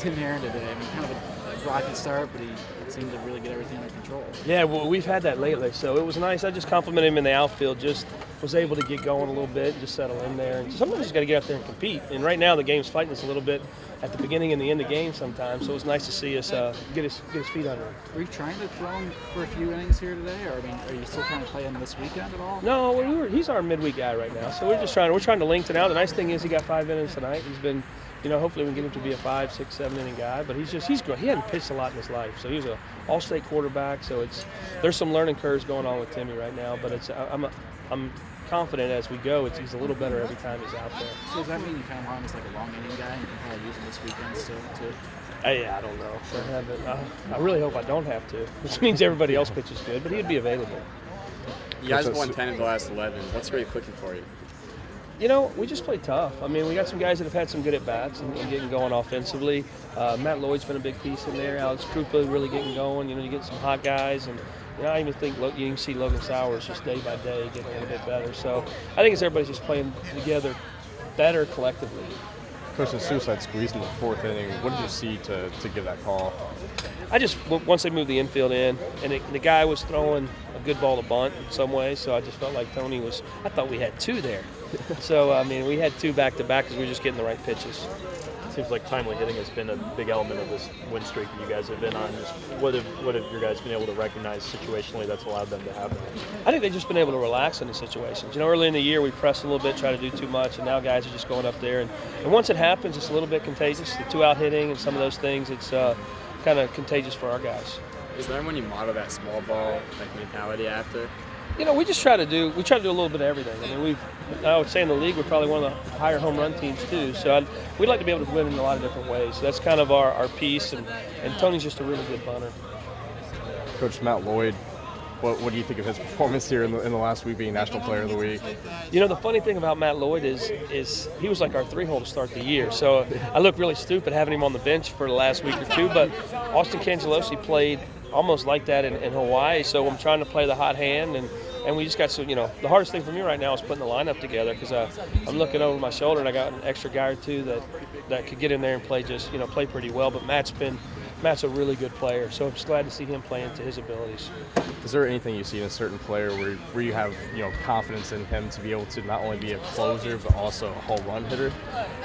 Tim Herron today? I mean, kind of a rocket start, but he seemed to really get everything under control. Yeah, well, we've had that lately, so it was nice. I just complimented him in the outfield, just was able to get going a little bit, just settle in there. And sometimes you just got to get out there and compete. And right now the game's fighting us a little bit at the beginning and the end of the game sometimes, so it was nice to see us get his feet under him. Were you trying to throw him for a few innings here today, or I mean, are you still trying to play him this weekend at all? No, he's our midweek guy right now, so we're trying to lengthen out. The nice thing is he got 5 innings tonight. He's been, hopefully we can get him to be a 5, 6, 7 inning guy, but he's good. He hadn't pitched a lot in his life, so he was an all-state quarterback. So there's some learning curves going on with Timmy right now, but I'm confident as we go. He's a little better every time he's out there. So does that mean you kind of want him as like a long inning guy, and you can probably use him this weekend still too? Yeah, I don't know. I really hope I don't have to, which means everybody else pitches good, but he'd be available. You guys have won 10 of the last 11. What's really clicking for you? We just play tough. I mean, we got some guys that have had some good at-bats and getting going offensively. Matt Lloyd's been a big piece in there. Alex Krupa really getting going. You get some hot guys. And I even think you can see Logan Sowers just day by day getting a little bit better. So I think everybody's just playing together better collectively. Coach, the suicide squeeze in the 4th inning, what did you see to give that call? Once they moved the infield in, and the guy was throwing a good ball to bunt in some ways, so I just felt like Tony I thought we had 2 there. So, I mean, we had 2 back-to-back because we were just getting the right pitches. It seems like timely hitting has been a big element of this win streak that you guys have been on. Just what have your guys been able to recognize situationally that's allowed them to have that? I think they've just been able to relax in these situations. Early in the year we pressed a little bit, try to do too much, and now guys are just going up there. And once it happens, it's a little bit contagious. The 2-out hitting and some of those things, it's kind of contagious for our guys. Is there when you model that small ball mentality after? We try to do a little bit of everything. I mean, I would say in the league we're probably one of the higher home run teams too. So we'd like to be able to win in a lot of different ways. So that's kind of our piece. And Tony's just a really good bunter. Coach Matt Lloyd, what do you think of his performance here in the last week being National Player of the Week? The funny thing about Matt Lloyd is he was like our 3-hole to start the year. So I look really stupid having him on the bench for the last week or two. But Austin Cangelosi played almost like that in Hawaii. So I'm trying to play the hot hand, and we just got the hardest thing for me right now is putting the lineup together because I'm looking over my shoulder and I got an extra guy or two that could get in there and play play pretty well. But Matt's a really good player, so I'm just glad to see him playing to his abilities. Is there anything you see in a certain player where you have confidence in him to be able to not only be a closer but also a home run hitter?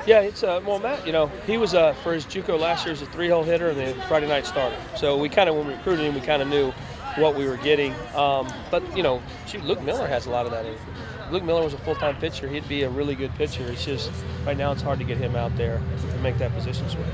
Yeah, it's Matt. He was for his JUCO last year as a 3-hole hitter and the Friday night starter. So we when we recruited him, we kind of knew what we were getting. But Luke Miller has a lot of that in him. If Luke Miller was a full-time pitcher, he'd be a really good pitcher. It's just right now it's hard to get him out there to make that position switch.